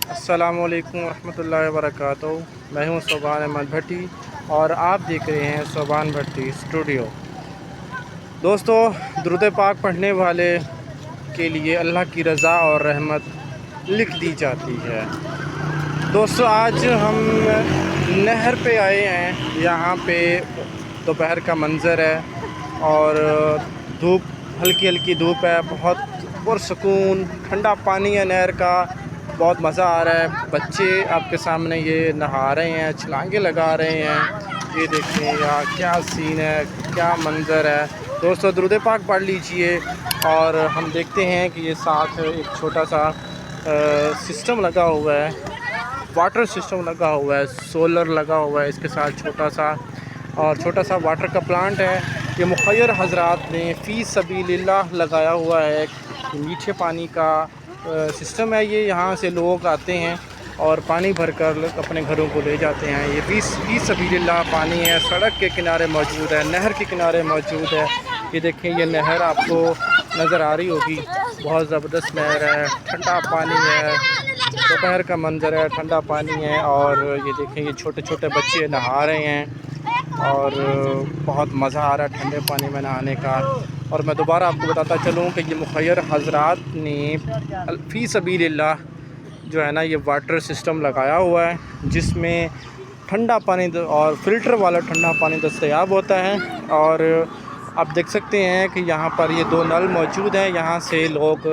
السلام علیکم ورحمۃ اللہ وبرکاتہ۔ میں ہوں صوبان احمد بھٹی اور آپ دیکھ رہے ہیں صوبان بھٹی اسٹوڈیو۔ دوستو، درود پاک پڑھنے والے کے لیے اللہ کی رضا اور رحمت لکھ دی جاتی ہے۔ دوستو، آج ہم نہر پہ آئے ہیں۔ یہاں پہ دوپہر کا منظر ہے اور دھوپ، ہلکی ہلکی دھوپ ہے، بہت پرسکون ٹھنڈا پانی ہے نہر کا، بہت مزہ آ رہا ہے۔ بچے آپ کے سامنے یہ نہا رہے ہیں، چھلانگیں لگا رہے ہیں۔ یہ دیکھیں یار کیا سین ہے، کیا منظر ہے۔ دوستو، درود پاک پڑھ لیجئے اور ہم دیکھتے ہیں کہ یہ ساتھ ایک چھوٹا سا سسٹم لگا ہوا ہے، واٹر سسٹم لگا ہوا ہے، سولر لگا ہوا ہے اس کے ساتھ چھوٹا سا واٹر کا پلانٹ ہے۔ یہ مخیر حضرات نے فی سبیل اللہ لگایا ہوا ہے۔ میٹھے پانی کا سسٹم ہے یہ، یہاں سے لوگ آتے ہیں اور پانی بھر کر اپنے گھروں کو لے جاتے ہیں۔ یہ فی سبیل اللہ پانی ہے، سڑک کے کنارے موجود ہے، نہر کے کنارے موجود ہے۔ یہ دیکھیں، یہ نہر آپ کو نظر آ رہی ہوگی، بہت زبردست نہر ہے، ٹھنڈا پانی ہے، دوپہر کا منظر ہے، ٹھنڈا پانی ہے۔ اور یہ دیکھیں، یہ چھوٹے چھوٹے بچے نہا رہے ہیں اور بہت مزہ آ رہا ہے ٹھنڈے پانی میں نہانے کا۔ اور میں دوبارہ آپ کو بتاتا چلوں کہ یہ مخیر حضرات نے فی سبیل اللہ جو ہے نا یہ واٹر سسٹم لگایا ہوا ہے، جس میں ٹھنڈا پانی اور فلٹر والا ٹھنڈا پانی دستیاب ہوتا ہے۔ اور آپ دیکھ سکتے ہیں کہ یہاں پر یہ 2 نل موجود ہیں، یہاں سے لوگ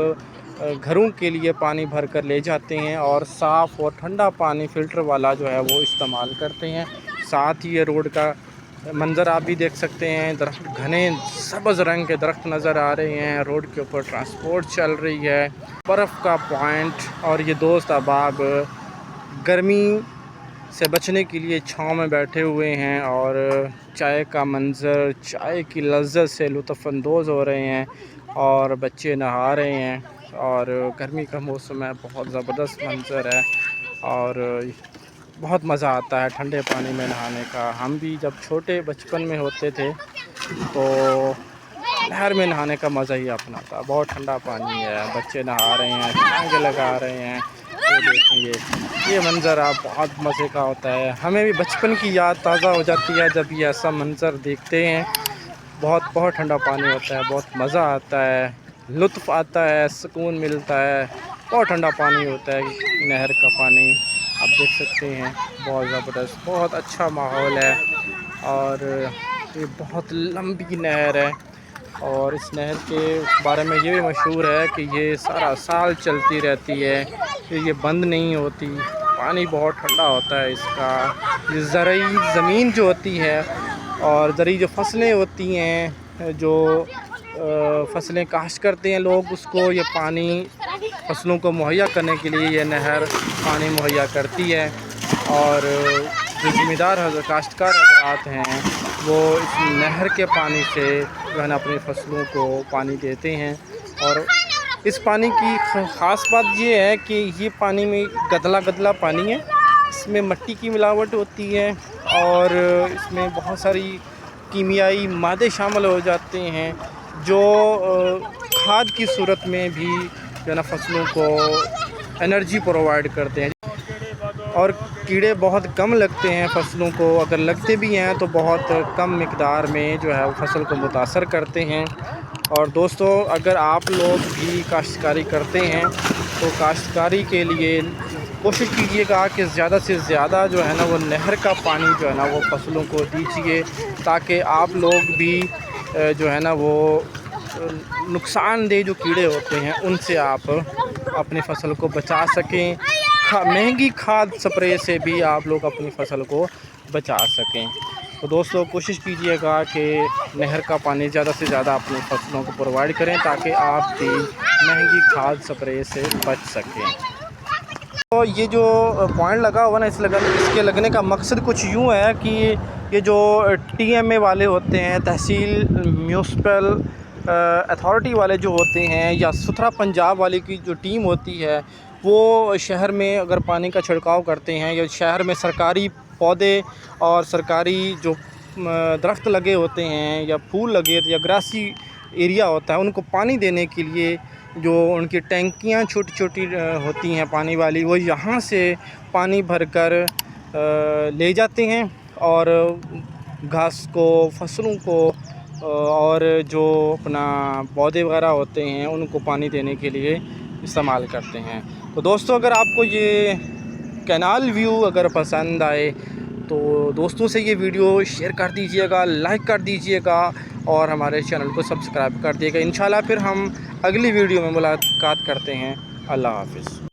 گھروں کے لیے پانی بھر کر لے جاتے ہیں اور صاف اور ٹھنڈا پانی فلٹر والا جو ہے وہ استعمال کرتے ہیں۔ ساتھ ہی یہ روڈ کا منظر آپ بھی دیکھ سکتے ہیں، درخت، گھنے سبز رنگ کے درخت نظر آ رہے ہیں، روڈ کے اوپر ٹرانسپورٹ چل رہی ہے، برف کا پوائنٹ۔ اور یہ دوست احباب گرمی سے بچنے کے لیے چھاؤں میں بیٹھے ہوئے ہیں اور چائے کا منظر، چائے کی لذت سے لطف اندوز ہو رہے ہیں اور بچے نہا رہے ہیں۔ اور گرمی کا موسم ہے، بہت زبردست منظر ہے اور بہت مزہ آتا ہے ٹھنڈے پانی میں نہانے کا۔ ہم بھی جب چھوٹے بچپن میں ہوتے تھے تو نہر میں نہانے کا مزہ ہی اپنا تھا، بہت ٹھنڈا پانی ہے، بچے نہا رہے ہیں، چھلانگیں لگا رہے ہیں۔ یہ دیکھیں، یہ منظر آپ بہت مزے کا ہوتا ہے، ہمیں بھی بچپن کی یاد تازہ ہو جاتی ہے جب یہ ایسا منظر دیکھتے ہیں۔ بہت ٹھنڈا پانی ہوتا ہے، بہت مزہ آتا ہے، لطف آتا ہے، سکون ملتا ہے، بہت ٹھنڈا پانی ہوتا ہے نہر کا پانی۔ آپ دیکھ سکتے ہیں بہت زبردست، بہت اچھا ماحول ہے اور یہ بہت لمبی نہر ہے۔ اور اس نہر کے بارے میں یہ بھی مشہور ہے کہ یہ سارا سال چلتی رہتی ہے، کہ یہ بند نہیں ہوتی، پانی بہت ٹھنڈا ہوتا ہے اس کا۔ یہ زرعی زمین جو ہوتی ہے اور زرعی جو فصلیں ہوتی ہیں، جو فصلیں کاشت کرتے ہیں لوگ، اس کو یہ پانی فصلوں کو مہیا کرنے کے لیے یہ نہر پانی مہیا کرتی ہے۔ اور جو ذمہ دار کاشتکار حضرات ہیں وہ اس نہر کے پانی سے جو ہے نا اپنی فصلوں کو پانی دیتے ہیں۔ اور اس پانی کی خاص بات یہ ہے کہ یہ پانی میں گدلا پانی ہے، اس میں مٹی کی ملاوٹ ہوتی ہے اور اس میں بہت ساری کیمیائی مادے شامل ہو جاتے ہیں جو کھاد کی صورت میں بھی جو ہے نا فصلوں کو انرجی پرووائڈ کرتے ہیں۔ اور کیڑے بہت کم لگتے ہیں فصلوں کو، اگر لگتے بھی ہیں تو بہت کم مقدار میں جو ہے فصل کو متاثر کرتے ہیں۔ اور دوستو، اگر آپ لوگ بھی کاشتکاری کرتے ہیں تو کاشتکاری کے لیے کوشش کیجیے گا کہ زیادہ سے زیادہ جو ہے نا وہ نہر کا پانی جو ہے نا وہ فصلوں کو دیجیے، تاکہ آپ لوگ بھی جو ہے نا وہ نقصان دہ جو کیڑے ہوتے ہیں ان سے آپ اپنی فصل کو بچا سکیں۔ مہنگی کھاد سپرے سے بھی آپ لوگ اپنی فصل کو بچا سکیں۔ تو دوستو، کوشش کیجیے گا کہ نہر کا پانی زیادہ سے زیادہ اپنی فصلوں کو پرووائڈ کریں تاکہ آپ بھی مہنگی کھاد سپرے سے بچ سکیں۔ تو یہ جو پوائنٹ لگا ہوا نا، اس کے لگنے کا مقصد کچھ یوں ہے کہ یہ جو ٹی ایم اے والے ہوتے ہیں، تحصیل میونسپل اتھارٹی والے جو ہوتے ہیں، یا ستھرا پنجاب والے کی جو ٹیم ہوتی ہے، وہ شہر میں اگر پانی کا چھڑکاؤ کرتے ہیں یا شہر میں سرکاری پودے اور سرکاری جو درخت لگے ہوتے ہیں یا پھول لگے یا گراسی ایریا ہوتا ہے ان کو پانی دینے کے لیے جو ان کی ٹینکیاں چھوٹی چھوٹی ہوتی ہیں پانی والی، وہ یہاں سے پانی بھر کر لے جاتے ہیں اور گھاس کو، فصلوں کو اور جو اپنا پودے وغیرہ ہوتے ہیں ان کو پانی دینے کے لیے استعمال کرتے ہیں۔ تو دوستو اگر آپ کو یہ کینال ویو اگر پسند آئے تو دوستوں سے یہ ویڈیو شیئر کر دیجئے گا، لائک کر دیجئے گا اور ہمارے چینل کو سبسکرائب کر دیجئے گا۔ انشاءاللہ پھر ہم اگلی ویڈیو میں ملاقات کرتے ہیں۔ اللہ حافظ۔